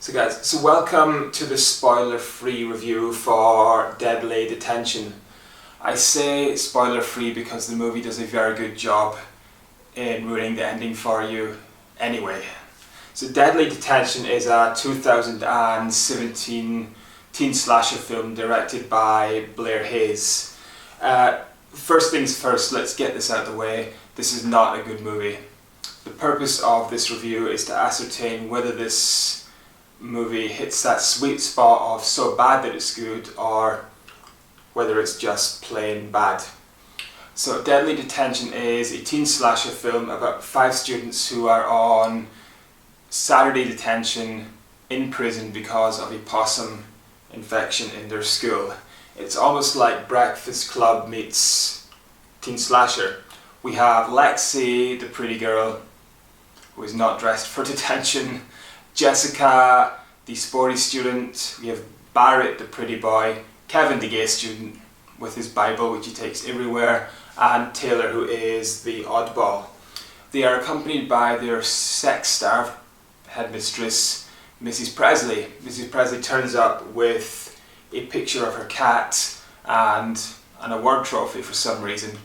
So welcome to the spoiler-free review for Deadly Detention. I say spoiler-free because the movie does a very good job in ruining the ending for you anyway. So Deadly Detention is a 2017 teen slasher film directed by Blair Hayes. First things first, let's get this out of the way. This is not a good movie. The purpose of this review is to ascertain whether this movie hits that sweet spot of so bad that it's good, or whether it's just plain bad. So Deadly Detention is a teen slasher film about 5 students who are on Saturday detention in prison because of a possum infection in their school. It's almost like Breakfast Club meets teen slasher. We have Lexi, the pretty girl, who is not dressed for detention, Jessica, the sporty student, we have Barrett, the pretty boy, Kevin, the gay student with his Bible which he takes everywhere, and Taylor, who is the oddball. They are accompanied by their sex-starved headmistress, Mrs. Presley. Mrs. Presley turns up with a picture of her cat and an award trophy for some reason.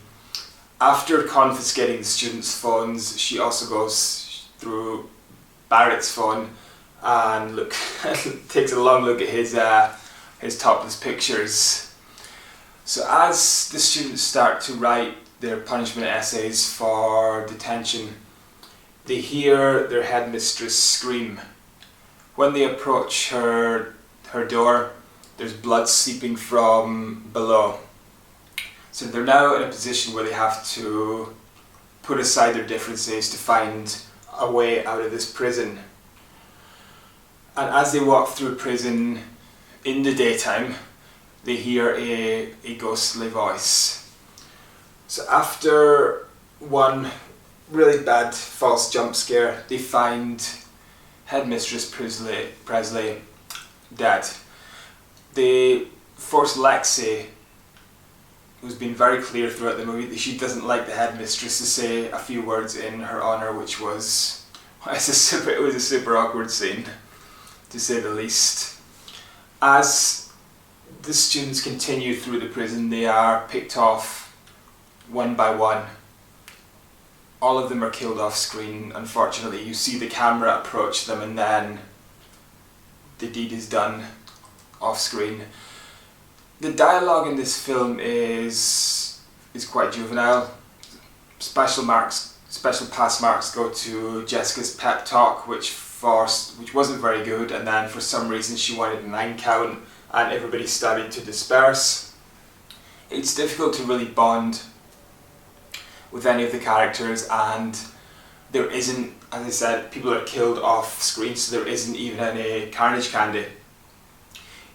After confiscating the students' phones, she also goes through Barrett's phone and takes a long look at his topless pictures. So as the students start to write their punishment essays for detention, they hear their headmistress scream. When they approach her door, there's blood seeping from below. So they're now in a position where they have to put aside their differences to find a way out of this prison. And as they walk through prison in the daytime, they hear a ghostly voice. So after one really bad false jump scare, they find headmistress Presley dead. They force Lexi, who's been very clear throughout the movie that she doesn't like the headmistress, to say a few words in her honour, which was a super awkward scene, to say the least. As the students continue through the prison, they are picked off one by one. All of them are killed off screen, unfortunately. You see the camera approach them and then the deed is done off screen. The dialogue in this film is quite juvenile. Special pass marks go to Jessica's pep talk, which wasn't very good, and then for some reason she wanted a 9 count and everybody started to disperse. It's difficult to really bond with any of the characters, and there isn't, as I said, people are killed off screen, so there isn't even any carnage candy.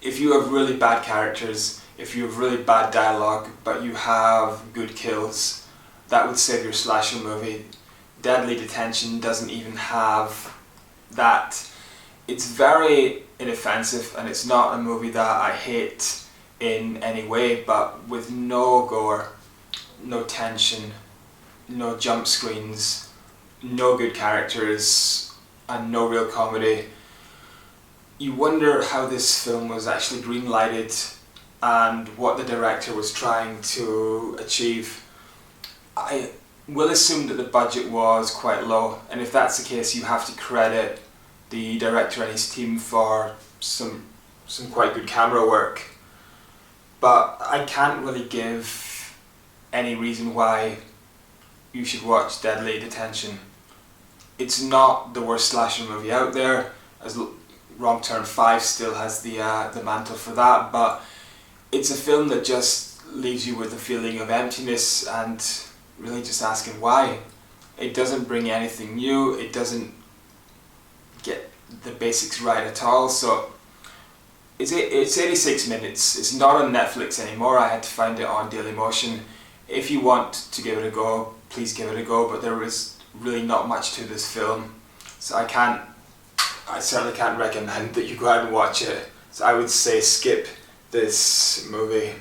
If you have really bad characters, if you have really bad dialogue, but you have good kills, that would save your slasher movie. Deadly Detention doesn't even have that. It's very inoffensive, and it's not a movie that I hate in any way, but with no gore, no tension, no jump screens, no good characters, and no real comedy, you wonder how this film was actually green-lighted and what the director was trying to achieve. I will assume that the budget was quite low, and if that's the case, you have to credit the director and his team for some quite good camera work. But I can't really give any reason why you should watch Deadly Detention. It's not the worst slasher movie out there, as Wrong Turn 5 still has the mantle for that, but it's a film that just leaves you with a feeling of emptiness and really just asking why. It doesn't bring anything new, it doesn't get the basics right at all. So it's 86 minutes, it's not on Netflix anymore, I had to find it on Dailymotion. If you want to give it a go, please give it a go, but there is really not much to this film, so I certainly can't recommend that you go out and watch it. So I would say skip this movie.